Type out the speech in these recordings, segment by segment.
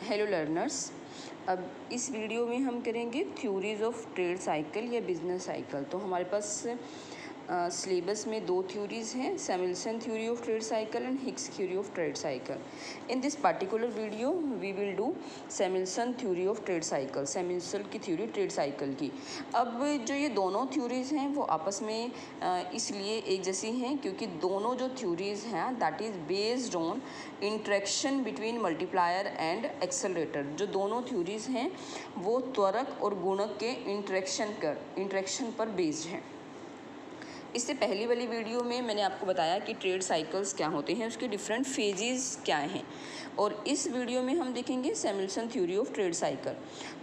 Hello learners. अब इस video में हम करेंगे थ्योरीज ऑफ ट्रेड साइकिल या बिजनेस साइकिल। तो हमारे पास सिलेबस में दो थ्योरीज हैं, Samuelson theory of trade cycle and Hicks theory of trade cycle. In this particular video we will do Samuelson theory of trade cycle, Samuelson की theory trade cycle की। अब जो ये दोनों थ्योरीज हैं वो आपस में इसलिए एक जैसी हैं क्योंकि दोनों जो थ्योरीज हैं that is based on interaction between multiplier and accelerator. जो दोनों थ्योरीज हैं वो त्वरक और गुणक के इंट्रैक्शन पर बेस्ड हैं। इससे पहली वाली वीडियो में मैंने आपको बताया कि ट्रेड साइकिल्स क्या होते हैं, उसके डिफरेंट फेजेस क्या हैं, और इस वीडियो में हम देखेंगे Samuelson theory of trade cycle.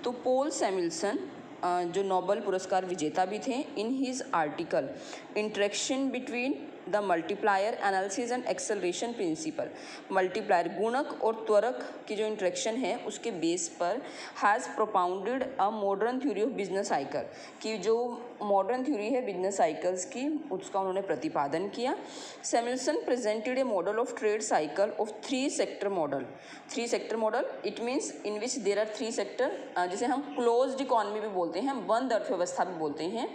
तो पॉल सैमुएल्सन जो नोबेल पुरस्कार विजेता भी थे, in his article interaction between the multiplier analysis and acceleration principle, multiplier गुणक और त्वरक की जो इंट्रैक्शन है उसके बेस पर has propounded a modern theory of business cycle, की जो मॉडर्न थ्योरी है बिजनेस साइकिल्स की उसका उन्होंने प्रतिपादन किया। Samuelson presented a model of trade cycle of three sector model. It means in which there are three sector, जिसे हम क्लोज्ड इकॉनमी भी बोलते हैं, बंद अर्थव्यवस्था भी बोलते हैं,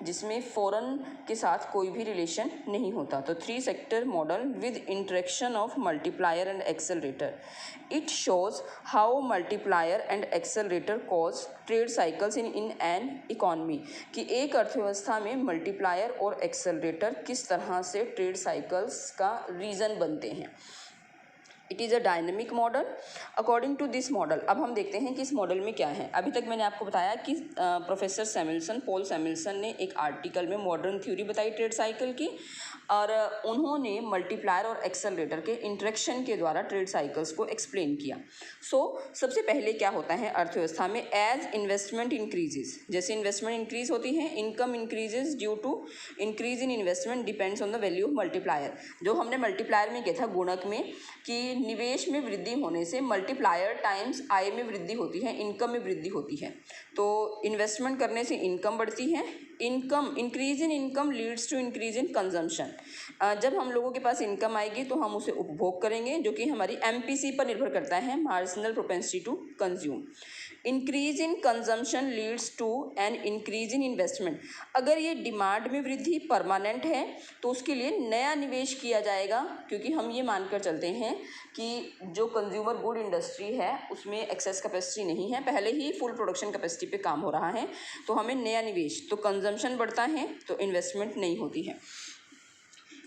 जिसमें फॉरेन के साथ कोई भी रिलेशन नहीं होता। तो three sector model with interaction of multiplier and accelerator. It shows how multiplier and accelerator cause trade cycles in an economy, कि एक अर्थव्यवस्था में मल्टीप्लायर और एक्सेलरेटर किस तरह से ट्रेड साइकिल्स का रीज़न बनते हैं। It is a dynamic model. According to this model, अब हम देखते हैं कि इस मॉडल में क्या है। अभी तक मैंने आपको बताया कि प्रोफेसर सैमुएल्सन, पॉल सैमुएल्सन ने एक आर्टिकल में मॉडर्न थ्योरी बताई ट्रेड साइकिल की, और उन्होंने मल्टीप्लायर और एक्सेलरेटर के इंट्रैक्शन के द्वारा ट्रेड साइकिल्स को एक्सप्लेन किया। सबसे पहले क्या होता है अर्थव्यवस्था में, एज इन्वेस्टमेंट इंक्रीजेज, जैसे इन्वेस्टमेंट इंक्रीज होती है, income increases due to increase in investment depends on the value of multiplier. जो हमने मल्टीप्लायर में किया था गुणक में, कि निवेश में वृद्धि होने से मल्टीप्लायर टाइम्स आय में वृद्धि होती है, इनकम में वृद्धि होती है। तो इन्वेस्टमेंट करने से इनकम बढ़ती है, increase in income leads to increase in consumption. जब हम लोगों के पास इनकम आएगी तो हम उसे उपभोग करेंगे, जो कि हमारी एमपीसी पर निर्भर करता है, marginal propensity to consume. Increase in consumption leads to an increase in investment. अगर ये डिमांड में वृद्धि परमानेंट है तो उसके लिए नया निवेश किया जाएगा, क्योंकि हम ये मानकर चलते हैं कि जो कंज्यूमर गुड इंडस्ट्री है उसमें एक्सेस कैपेसिटी नहीं है, पहले ही फुल प्रोडक्शन कैपेसिटी पे काम हो रहा है, तो हमें नया निवेश, तो कंजम्पशन बढ़ता है तो इन्वेस्टमेंट नहीं होती है।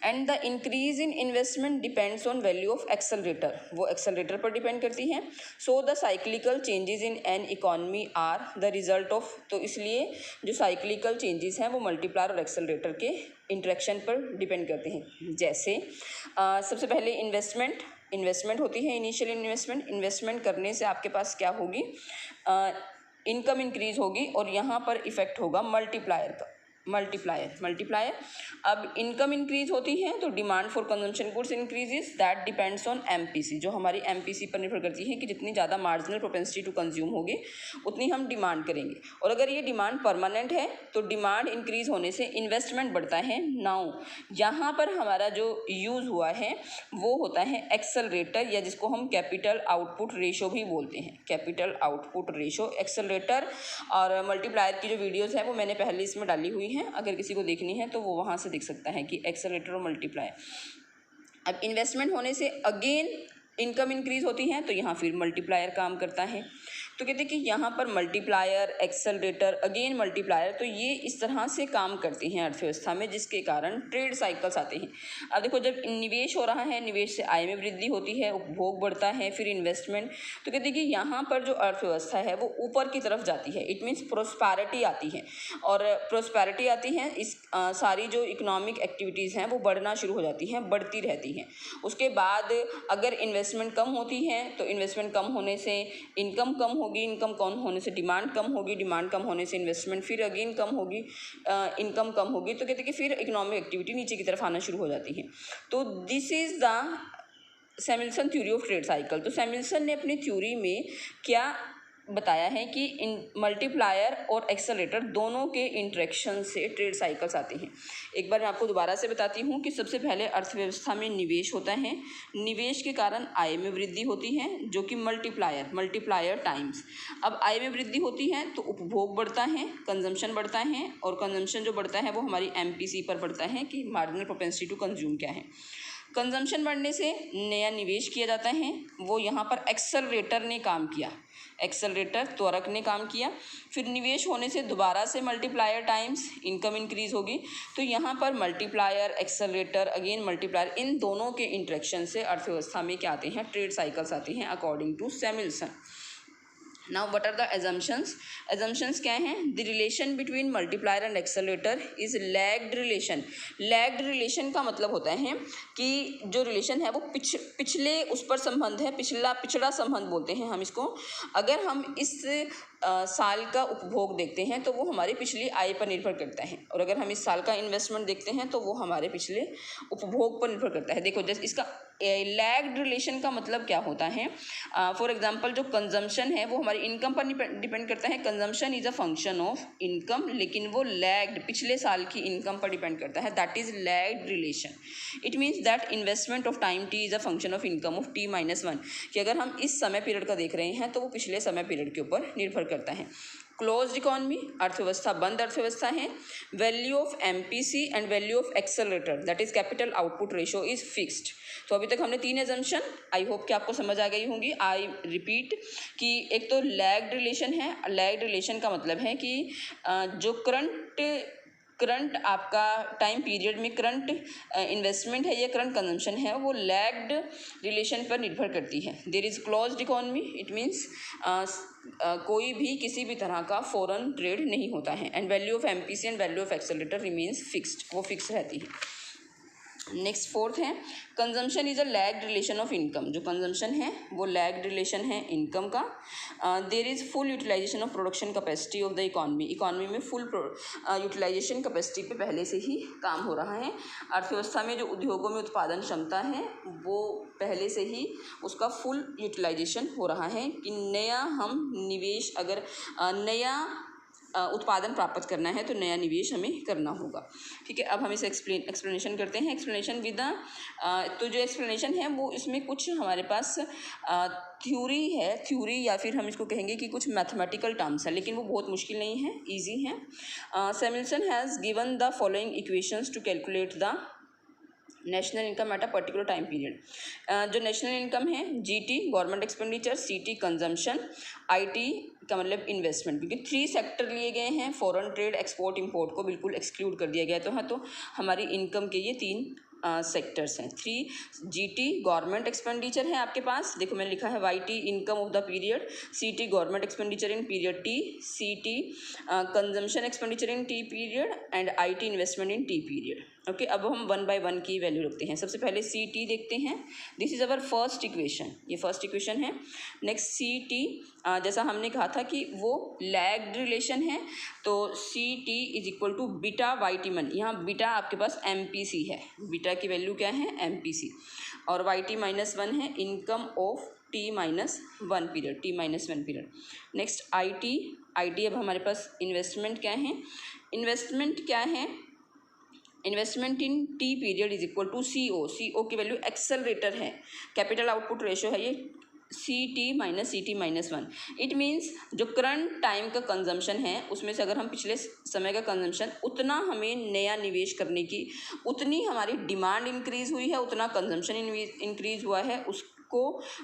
And the increase in investment depends on value of accelerator, वो एक्सेलरेटर पर डिपेंड करती हैं। So the cyclical changes in an economy are the result of, तो इसलिए जो साइक्लिकल चेंजेस हैं वो मल्टीप्लायर और एक्सेलरेटर के इंट्रैक्शन पर डिपेंड करते हैं। जैसे सबसे पहले इन्वेस्टमेंट होती है, इनिशियल इन्वेस्टमेंट करने से आपके पास क्या होगी, इनकम इंक्रीज होगी, और यहाँ पर इफेक्ट होगा मल्टीप्लायर का, मल्टीप्लायर। अब इनकम इंक्रीज होती है तो demand for consumption goods increases, that depends on MPC, जो हमारी एमपीसी पर निर्भर करती है कि जितनी ज़्यादा मार्जिनल प्रोपेंसिटी टू कंज्यूम होगी उतनी हम डिमांड करेंगे। और अगर ये डिमांड परमानेंट है तो डिमांड इंक्रीज होने से इन्वेस्टमेंट बढ़ता है। नाउ यहाँ पर हमारा जो यूज़ हुआ है वो होता है एक्सेलरेटर, या जिसको हम कैपिटल आउटपुट रेशो भी बोलते हैं, कैपिटल आउटपुट रेशो, एक्सेलरेटर। और मल्टीप्लायर की जो वीडियोज़ है वो मैंने पहले इसमें डाली हुई हैं, अगर किसी को देखनी है तो वो वहाँ से देख सकता है कि एक्सेलरेटर और मल्टीप्लायर। अब इन्वेस्टमेंट होने से अगेन इनकम इंक्रीज होती है तो यहाँ फिर मल्टीप्लायर काम करता है। तो कहते हैं कि यहाँ पर मल्टीप्लायर, एक्सेलरेटर, अगेन मल्टीप्लायर, तो ये इस तरह से काम करती हैं अर्थव्यवस्था में, जिसके कारण ट्रेड साइकिल्स आते हैं। अब देखो, जब निवेश हो रहा है, निवेश से आय में वृद्धि होती है, उपभोग बढ़ता है, फिर इन्वेस्टमेंट, तो कहते हैं कि यहाँ पर जो अर्थव्यवस्था है वो ऊपर की तरफ जाती है, इट मीन्स प्रोस्पैरिटी आती है। और प्रोस्पैरिटी आती है, इस सारी जो इकोनॉमिक एक्टिविटीज़ हैं वो बढ़ना शुरू हो जाती हैं, बढ़ती रहती हैं। उसके बाद अगर इन्वेस्टमेंट कम होती है तो इन्वेस्टमेंट कम होने से इनकम कम होगी, इनकम कम होने से डिमांड कम होगी, डिमांड कम होने से इन्वेस्टमेंट फिर अगेन कम होगी, इनकम कम होगी, तो कहते हैं कि फिर इकोनॉमिक एक्टिविटी नीचे की तरफ आना शुरू हो जाती है। तो this is the Samuelson theory of trade cycle. तो सैमुएल्सन ने अपनी थ्योरी में क्या बताया है कि इन मल्टीप्लायर और एक्सेलरेटर दोनों के इंटरेक्शन से ट्रेड साइकिल्स आते हैं। एक बार मैं आपको दोबारा से बताती हूँ कि सबसे पहले अर्थव्यवस्था में निवेश होता है, निवेश के कारण आय में वृद्धि होती है जो कि मल्टीप्लायर टाइम्स। अब आय में वृद्धि होती है तो उपभोग बढ़ता है, कंजम्पशन बढ़ता है, और कंजम्पशन जो बढ़ता है वो हमारी MPC पर बढ़ता है कि मार्जिनल प्रोपेंसिटी टू कंज्यूम क्या है। कंजम्पशन बढ़ने से नया निवेश किया जाता है, वो यहाँ पर एक्सेलरेटर ने काम किया, एक्सेलरेटर त्वरक ने काम किया। फिर निवेश होने से दोबारा से मल्टीप्लायर टाइम्स इनकम इंक्रीज होगी, तो यहाँ पर मल्टीप्लायर, एक्सेलरेटर, अगेन मल्टीप्लायर, इन दोनों के इंटरेक्शन से अर्थव्यवस्था में क्या आते हैं, ट्रेड साइकिल्स आती हैं according to Samuelson. Now what are the assumptions? Assumptions क्या हैं? The relation between multiplier and accelerator is lagged relation. Lagged relation का मतलब होता है कि जो रिलेशन है वो पिछले उस पर संबंध है, पिछड़ा संबंध बोलते हैं हम इसको। अगर हम इस साल का उपभोग देखते हैं तो वो हमारी पिछली आय पर निर्भर करता है, और अगर हम इस साल का इन्वेस्टमेंट देखते हैं तो वो हमारे पिछले उपभोग पर निर्भर करता है। देखो जैसे इसका लैग्ड रिलेशन का मतलब क्या होता है, फॉर एग्जांपल जो कंजम्पशन है वो हमारी इनकम पर डिपेंड करता है। Consumption is a function of income, लेकिन वो लैग्ड पिछले साल की इनकम पर डिपेंड करता है, that is lagged relation. It means that investment of time T is a function of income of T-1, कि अगर हम इस समय पीरियड का देख रहे हैं तो वो पिछले समय पीरियड के ऊपर निर्भर करता है। क्लोज्ड इकोनॉमी, अर्थव्यवस्था बंद अर्थव्यवस्था है। Value of MPC and value of accelerator, that is capital output ratio, is fixed. तो अभी तक हमने 3 एजम्पशन, आई होप कि आपको समझ आ गई होंगी। आई रिपीट कि एक तो लैग्ड रिलेशन है। लैग्ड रिलेशन का मतलब है कि जो करंट आपका टाइम पीरियड में करंट इन्वेस्टमेंट है या करंट कंजम्पशन है वो लैग्ड रिलेशन पर निर्भर करती है। There is closed economy, it means कोई भी किसी भी तरह का फॉरेन ट्रेड नहीं होता है। And value of MPC and value of accelerator remains fixed, वो फिक्स रहती है। नेक्स्ट फोर्थ है consumption is a lagged relation of income. जो कंजम्पशन है वो लैग्ड रिलेशन है इनकम का। There is full utilization of production capacity of the economy. Economy में फुल यूटिलाइजेशन कैपेसिटी पे पहले से ही काम हो रहा है। अर्थव्यवस्था में जो उद्योगों में उत्पादन क्षमता है वो पहले से ही उसका फुल यूटिलाइजेशन हो रहा है कि नया हम निवेश, अगर नया उत्पादन प्राप्त करना है तो नया निवेश हमें करना होगा। ठीक है, अब हम इसे एक्सप्लेनेशन करते हैं। एक्सप्लेनेशन विद तो जो एक्सप्लेनेशन है वो इसमें कुछ हमारे पास थ्योरी है, थ्योरी या फिर हम इसको कहेंगे कि कुछ मैथमेटिकल टर्म्स है, लेकिन वो बहुत मुश्किल नहीं है, ईजी है। Samuelson has given the following equations to calculate the national income at a particular time period. जो नेशनल इनकम है GT government expenditure, CT consumption, IT का मतलब इन्वेस्टमेंट, क्योंकि 3 सेक्टर लिए गए हैं। फॉरेन ट्रेड, एक्सपोर्ट, इंपोर्ट को बिल्कुल एक्सक्लूड कर दिया गया तो हाँ, तो हमारी इनकम के ये 3 सेक्टर्स हैं। 3 GT गवर्नमेंट एक्सपेंडिचर है आपके पास, देखो मैंने लिखा है YT income of the period, CT government expenditure in period T, CT consumption expenditure in T period, and IT investment in T period. Okay, अब हम 1 बाय 1 की वैल्यू रखते हैं। सबसे पहले CT देखते हैं। This is our first equation, ये फर्स्ट इक्वेशन है। नेक्स्ट CT, जैसा हमने कहा था कि वो लैग्ड रिलेशन है, तो CT is equal to beta YT-1। यहाँ बीटा आपके पास MPC है, बीटा की वैल्यू क्या है MPC, और YT-1 है income of T-1 period, T-1 period. Next IT अब हमारे पास इन्वेस्टमेंट क्या है, इन्वेस्टमेंट क्या है, investment in T period is equal to CO की वैल्यू एक्सेलरेटर है, कैपिटल आउटपुट रेशियो है ये CT-1। इट मीन्स जो करंट टाइम का कंजम्पशन है उसमें से अगर हम पिछले समय का कंजम्पशन, उतना हमें नया निवेश करने की, उतनी हमारी डिमांड इंक्रीज़ हुई है, उतना कंजम्पशन इंक्रीज़ हुआ है, उसको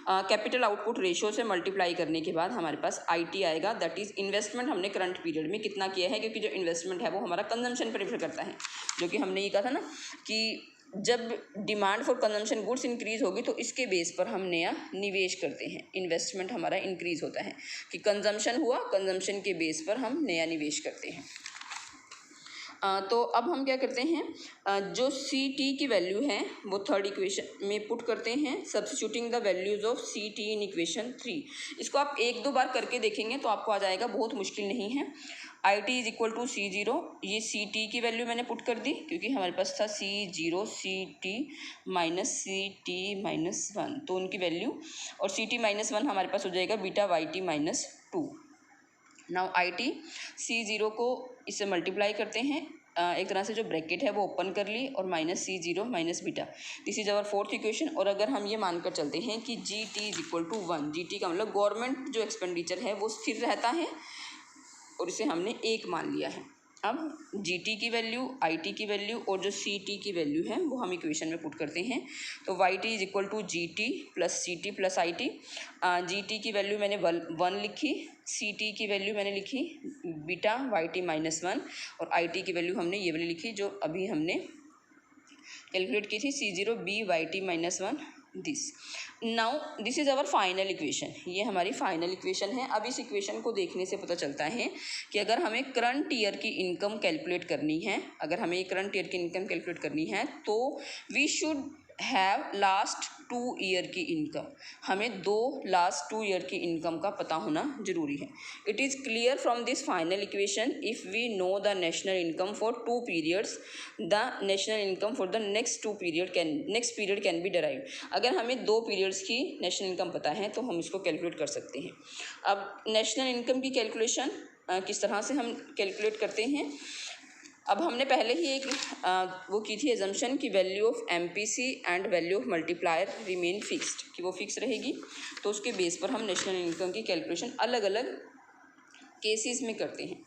कैपिटल आउटपुट रेशियो से मल्टीप्लाई करने के बाद हमारे पास IT आएगा, दैट इज़ इन्वेस्टमेंट हमने करंट पीरियड में कितना किया है, क्योंकि जो इन्वेस्टमेंट है वो हमारा कंजम्पशन पर निर्भर करता है। जो कि हमने ये कहा था ना कि जब demand for consumption goods increase होगी तो इसके बेस पर हम नया निवेश करते हैं, इन्वेस्टमेंट हमारा इंक्रीज़ होता है कि कंजम्पशन हुआ, कंजम्पशन के बेस पर हम नया निवेश करते हैं। तो अब हम क्या करते हैं, जो सी टी की वैल्यू है वो थर्ड इक्वेशन में पुट करते हैं, substituting the values of C T in equation 3। इसको आप एक दो बार करके देखेंगे तो आपको आ जाएगा, बहुत मुश्किल नहीं है। I T is equal to C zero, ये सी टी की वैल्यू मैंने पुट कर दी क्योंकि हमारे पास था C zero C T minus one, तो उनकी वैल्यू, और सी टी माइनस वन हमारे पास हो जाएगा beta Y T minus two. Now I T C zero को इससे मल्टीप्लाई करते हैं, एक तरह से जो ब्रैकेट है वो ओपन कर ली, और minus C zero minus beta, this is our fourth equation. और अगर हम ये मानकर चलते हैं कि G T is equal to 1, G T का मतलब गवर्नमेंट जो एक्सपेंडिचर है वो स्थिर रहता है, और इसे हमने 1 मान लिया है। अब जी टी की वैल्यू, आई टी की वैल्यू और जो सी टी की वैल्यू है वो हम इक्वेशन में पुट करते हैं। तो Y T is equal to G T plus C T plus I T. G T की वैल्यू मैंने 1 लिखी, सी टी की वैल्यू मैंने लिखी beta Y T minus one, और आई टी की वैल्यू हमने ये वाली लिखी जो अभी हमने कैलकुलेट की थी, C zero B Y T minus one, this. Now this is our final equation, ये हमारी फाइनल इक्वेशन है। अब इस इक्वेशन को देखने से पता चलता है कि अगर हमें करंट ईयर की इनकम कैलकुलेट करनी है, अगर हमें करंट ईयर की इनकम कैलकुलेट करनी है तो we should have last 2 year की इनकम, हमें लास्ट 2 ईयर की इनकम का पता होना जरूरी है। It is clear from this final equation, if we know the national income for 2 periods, the national income for the next period can be derive. अगर हमें 2 पीरियड्स की नेशनल इनकम पता है तो हम इसको कैलकुलेट कर सकते हैं। अब नेशनल इनकम की कैलकुलेशन किस तरह से हम कैलकुलेट करते हैं, अब हमने पहले ही एक वो की थी एजम्पशन कि value of MPC and value of multiplier remain fixed, कि वो फिक्स रहेगी, तो उसके बेस पर हम नेशनल इनकम की कैलकुलेशन अलग अलग केसेस में करते हैं।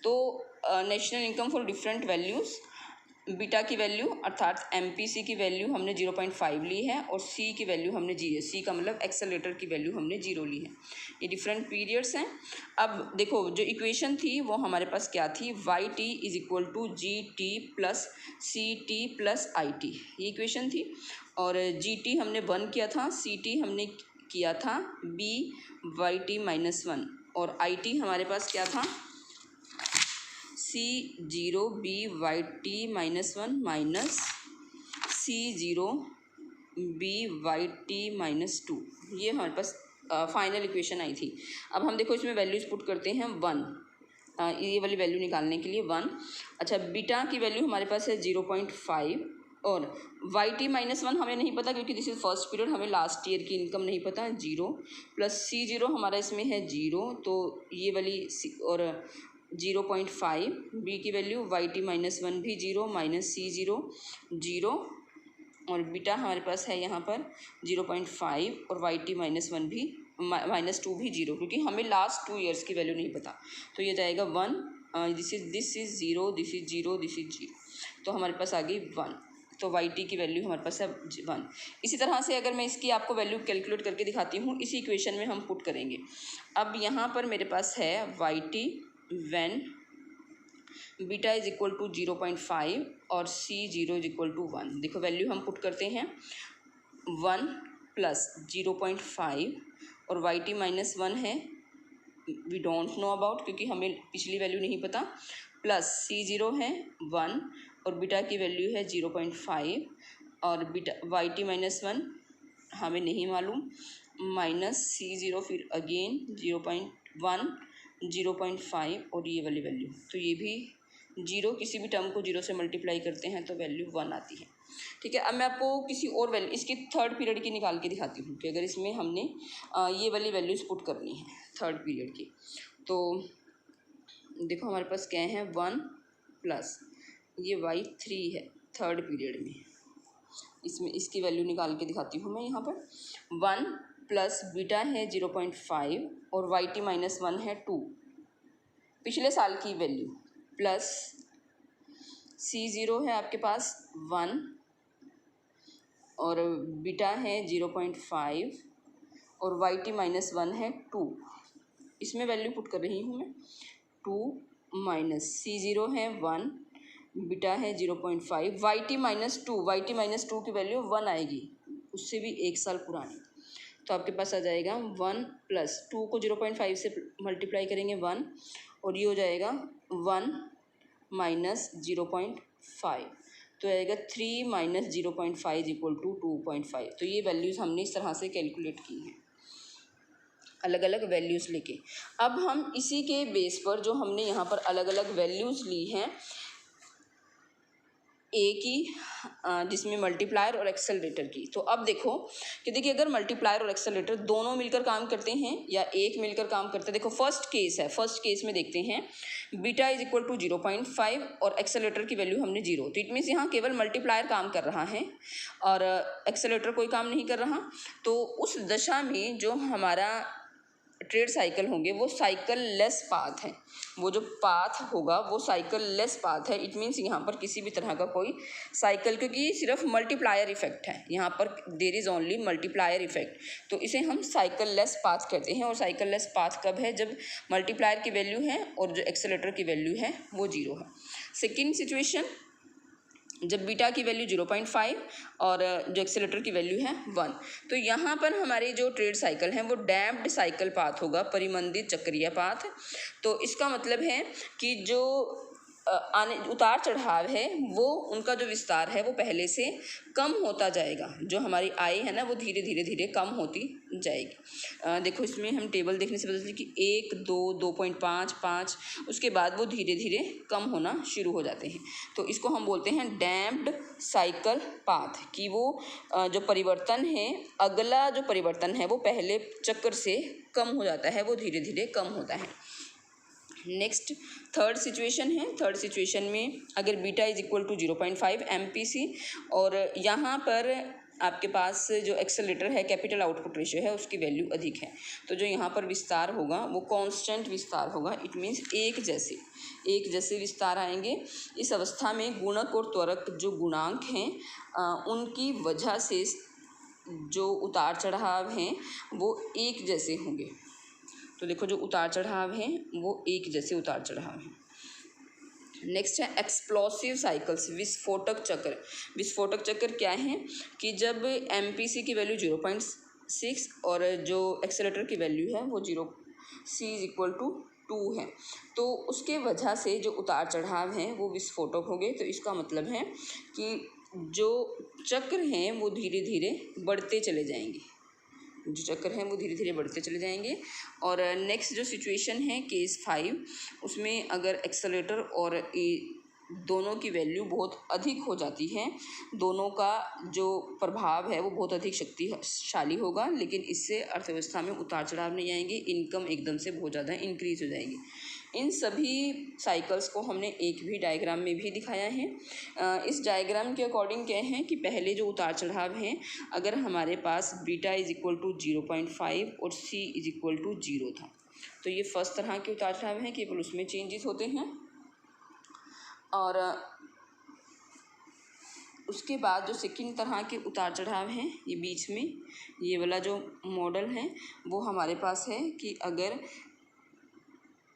तो national income for different values, beta की वैल्यू अर्थात एमपीसी की वैल्यू हमने 0.5 ली है, और सी की वैल्यू हमने सी का मतलब एक्सेलेरेटर की वैल्यू हमने 0 ली है। ये डिफरेंट पीरियड्स हैं। अब देखो जो इक्वेशन थी वो हमारे पास क्या थी, Y T is equal to G T plus C T plus I T, ये इक्वेशन थी। और जी टी हमने 1 किया था, सी टी हमने किया था B Y T minus one, और आई टी हमारे पास क्या था, C zero B Y T minus one minus C zero B Y T minus two, ये हमारे पास फाइनल इक्वेशन आई थी। अब हम देखो इसमें वैल्यूज पुट करते हैं 1, ये वाली वैल्यू निकालने के लिए 1। अच्छा, बीटा की वैल्यू हमारे पास है 0.5, और वाई टी माइनस वन हमें नहीं पता क्योंकि दिस इज फर्स्ट पीरियड, हमें लास्ट ईयर की इनकम नहीं पता, 0 प्लस सी जीरो हमारा इसमें है 0, तो ये वाली और 0.5 बी की value Y T minus one भी 0 माइनस सी जीरो 0, और बीटा हमारे पास है यहाँ पर 0.5 और वाई टी माइनस वन भी माइनस टू भी 0, क्योंकि हमें लास्ट 2 ईयर्स की वैल्यू नहीं पता, तो ये जाएगा 1, this is 0, this is 0, this is 0, तो हमारे पास आ गई 1, तो वाई टी की वैल्यू हमारे पास है 1। इसी तरह से अगर मैं इसकी आपको वैल्यू कैलकुलेट करके दिखाती हूँ, इसी इक्वेशन में हम पुट करेंगे। अब यहाँ पर मेरे पास है Y T when beta is equal to 0.5 और C zero is equal to 1, देखो वैल्यू हम पुट करते हैं 1 प्लस 0.5 और वाई टी माइनस वन है, वी डोंट नो अबाउट क्योंकि हमें पिछली वैल्यू नहीं पता, प्लस सी जीरो है 1 और बीटा की वैल्यू है 0.5 और beta Y T minus one हमें नहीं मालूम, माइनस सी जीरो फिर अगेन 0.1 0.5 और ये वाली वैल्यू, तो ये भी 0, किसी भी टर्म को 0 से मल्टीप्लाई करते हैं तो वैल्यू 1 आती है। ठीक है, अब मैं आपको किसी और वैल्यू इसकी थर्ड पीरियड की निकाल के दिखाती हूँ कि अगर इसमें हमने ये वाली वैल्यूज़ पुट करनी है थर्ड पीरियड की, तो देखो हमारे पास क्या है 1 प्लस ये y3 है थर्ड पीरियड में, इसमें इसकी वैल्यू निकाल के दिखाती हूँ मैं यहाँ पर 1 प्लस बीटा है 0.5 और वाई टी माइनस वन है 2 पिछले साल की वैल्यू, प्लस सी जीरो है आपके पास 1 और बीटा है 0.5 और वाई टी माइनस वन है 2, इसमें वैल्यू पुट कर रही हूँ मैं 2 माइनस सी जीरो है 1 बीटा है 0.5 वाई टी माइनस टू की वैल्यू 1 आएगी, उससे भी 1 साल पुरानी, तो आपके पास आ जाएगा 1 प्लस 2 को 0.5 से मल्टीप्लाई करेंगे 1 और ये हो जाएगा 1 माइनस 0.5, तो आएगा 3 माइनस 0.5 इक्वल टू 2.5। तो ये वैल्यूज़ हमने इस तरह से कैलकुलेट की हैं, अलग अलग वैल्यूज़ लेके। अब हम इसी के बेस पर जो हमने यहाँ पर अलग अलग वैल्यूज़ ली हैं ए की, जिसमें मल्टीप्लायर और एक्सेलरेटर की, तो अब देखो कि देखिए अगर मल्टीप्लायर और एक्सेलरेटर दोनों मिलकर काम करते हैं या एक मिलकर काम करते हैं। देखो फर्स्ट केस है, फर्स्ट केस में देखते हैं बीटा इज इक्वल टू 0.5 और एक्सेलरेटर की वैल्यू हमने 0, तो इट मीन्स यहाँ केवल मल्टीप्लायर काम कर रहा है और एक्सेलरेटर कोई काम नहीं कर रहा। तो उस दशा में जो हमारा ट्रेड साइकिल होंगे वो साइकिल लेस पाथ है, वो जो पाथ होगा वो साइकिल लेस पाथ है। इट मीन्स यहाँ पर किसी भी तरह का कोई साइकिल, क्योंकि सिर्फ मल्टीप्लायर इफेक्ट है यहाँ पर, there is only multiplier effect, तो इसे हम साइकिल लेस पाथ कहते हैं। और साइकिल लेस पाथ कब है, जब मल्टीप्लायर की वैल्यू है और जो एक्सेलरेटर की वैल्यू है वो 0 है। सेकेंड सिचुएशन, जब बीटा की वैल्यू 0.5 और जो एक्सेलरेटर की वैल्यू है 1, तो यहाँ पर हमारे जो ट्रेड साइकिल है वो डैम्प्ड साइकिल पाथ होगा, परिमंदित चक्रीय पाथ। तो इसका मतलब है कि जो उतार चढ़ाव है वो उनका जो विस्तार है वो पहले से कम होता जाएगा, जो हमारी आई है ना वो धीरे धीरे धीरे कम होती जाएगी। देखो इसमें हम टेबल देखने से पता चले कि 1, 2, 2.5, 5, उसके बाद वो धीरे धीरे कम होना शुरू हो जाते हैं। तो इसको हम बोलते हैं डैम्प्ड साइकिल पाथ, कि वो जो परिवर्तन है, अगला जो परिवर्तन है वो पहले चक्र से कम हो जाता है, वो धीरे धीरे कम होता है। नेक्स्ट थर्ड सिचुएशन है, थर्ड सिचुएशन में अगर beta is equal to 0.5 MPC और यहाँ पर आपके पास जो एक्सेलरेटर है, कैपिटल आउटपुट रेशियो है, उसकी वैल्यू अधिक है, तो जो यहाँ पर विस्तार होगा वो कांस्टेंट विस्तार होगा। इट मीन्स एक जैसे विस्तार आएंगे। इस अवस्था में गुणक और त्वरक जो गुणांक हैं उनकी वजह से जो उतार चढ़ाव हैं वो एक जैसे होंगे। तो देखो जो उतार चढ़ाव हैं वो एक जैसे उतार चढ़ाव हैं। नेक्स्ट है एक्सप्लोसिव साइकिल्स, विस्फोटक चक्र। विस्फोटक चक्र क्या है कि जब MPC की वैल्यू 0.6 और जो एक्सेलरेटर की वैल्यू है वो 0, C इज इक्वल टू 2 है, तो उसके वजह से जो उतार चढ़ाव हैं वो विस्फोटक हो गए। तो इसका मतलब है कि जो चक्र हैं वो धीरे धीरे बढ़ते चले जाएंगे, जो चक्र हैं वो धीरे धीरे बढ़ते चले जाएंगे। और नेक्स्ट जो सिचुएशन है केस 5, उसमें अगर एक्सेलरेटर और दोनों की वैल्यू बहुत अधिक हो जाती है, दोनों का जो प्रभाव है वो बहुत अधिक शक्तिशाली होगा, लेकिन इससे अर्थव्यवस्था में उतार चढ़ाव नहीं आएंगे, इनकम एकदम से बहुत ज़्यादा इंक्रीज हो जाएगी। इन सभी साइकिल्स को हमने एक भी डायग्राम में भी दिखाया है। इस डायग्राम के अकॉर्डिंग क्या है कि पहले जो उतार चढ़ाव हैं, अगर हमारे पास बीटा इज इक्वल टू 0.5 और C इज इक्वल टू 0 था, तो ये फर्स्ट तरह के उतार चढ़ाव हैं, केवल उसमें चेंजेस होते हैं। और उसके बाद जो सेकंड तरह के उतार चढ़ाव हैं, ये बीच में ये वाला जो मॉडल है वो हमारे पास है कि अगर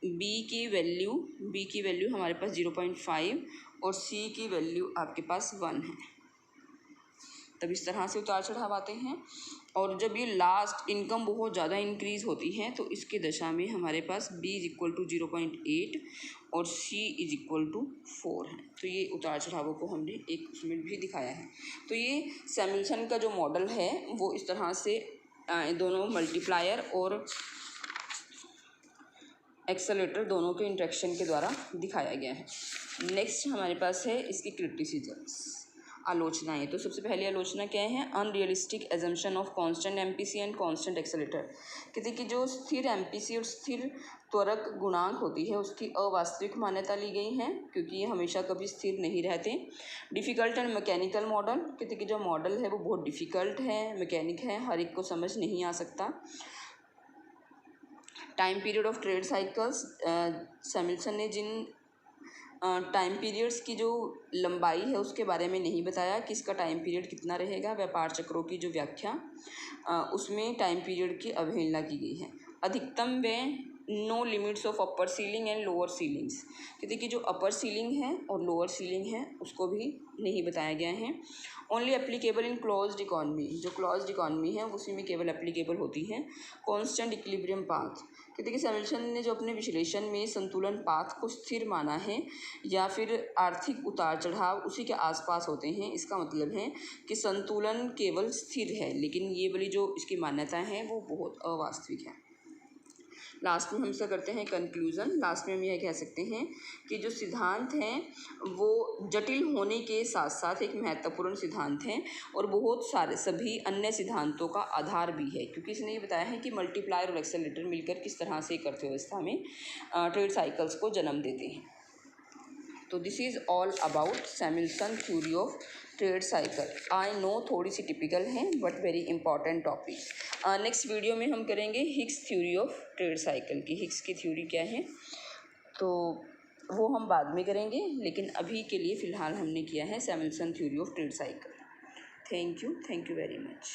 B की वैल्यू हमारे पास 0.5 और C की वैल्यू आपके पास 1 है, तब इस तरह से उतार चढ़ाव आते हैं। और जब ये लास्ट इनकम बहुत ज़्यादा इंक्रीज़ होती है तो इसके दशा में हमारे पास B इज इक्वल टू 0.8 और C इज इक्वल टू 4 है। तो ये उतार चढ़ावों को हमने एक उसमें भी दिखाया है। तो ये सैमुअल्सन का जो मॉडल है वो इस तरह से दोनों मल्टीप्लायर और एक्सेलरेटर दोनों के इंटरेक्शन के द्वारा दिखाया गया है। नेक्स्ट हमारे पास है इसकी क्रिटिसिजम्स, आलोचनाएं। तो सबसे पहली आलोचना क्या है, unrealistic assumption of constant MPC and constant accelerator. कहते कि जो स्थिर MPC और स्थिर त्वरक गुणांक होती है उसकी अवास्तविक मान्यता ली गई है, क्योंकि ये हमेशा कभी स्थिर नहीं रहते। डिफ़िकल्ट एंड मैकेनिकल मॉडल, कहते कि जो मॉडल है वो बहुत डिफ़िकल्ट है, मैकेनिक है, हर एक को समझ नहीं आ सकता। Time period of trade cycles, Samuelson ने जिन टाइम पीरियड्स की जो लंबाई है उसके बारे में नहीं बताया कि इसका टाइम पीरियड कितना रहेगा। व्यापार चक्रों की जो व्याख्या उसमें टाइम पीरियड की अवहेलना की गई है। अधिकतम व्यय no limits of upper ceiling and lower ceilings, कि देखिए जो अपर सीलिंग है और लोअर सीलिंग है उसको भी नहीं बताया गया है। Only applicable in closed economy, जो क्लोज्ड इकॉनमी है उसी में केवल एप्लीकेबल होती है। कॉन्स्टेंट इक्विलिब्रियम पाथ, कि देखिए सैमुअल्सन ने जो अपने विश्लेषण में संतुलन पाथ को स्थिर माना है या फिर आर्थिक उतार चढ़ाव उसी के आसपास होते हैं, इसका मतलब है कि संतुलन केवल स्थिर है, लेकिन ये वाली जो इसकी मान्यता है वो बहुत अवास्तविक है। लास्ट में हम इसका करते हैं कंक्लूज़न। लास्ट में हम यह कह सकते हैं कि जो सिद्धांत हैं वो जटिल होने के साथ साथ एक महत्वपूर्ण सिद्धांत हैं और बहुत सारे सभी अन्य सिद्धांतों का आधार भी है, क्योंकि इसने ये बताया है कि मल्टीप्लायर और एक्सेलरेटर मिलकर किस तरह से एक अर्थव्यवस्था में ट्रेड साइकिल्स को जन्म देते हैं। तो this is all about Samuelson theory of trade cycle. I know थोड़ी सी टिपिकल हैं but very important topic. Next video में हम करेंगे Higgs theory of trade cycle की। हिग्स की थ्योरी क्या है तो वो हम बाद में करेंगे, लेकिन अभी के लिए फ़िलहाल हमने किया है Samuelson theory of trade cycle. Thank you very much.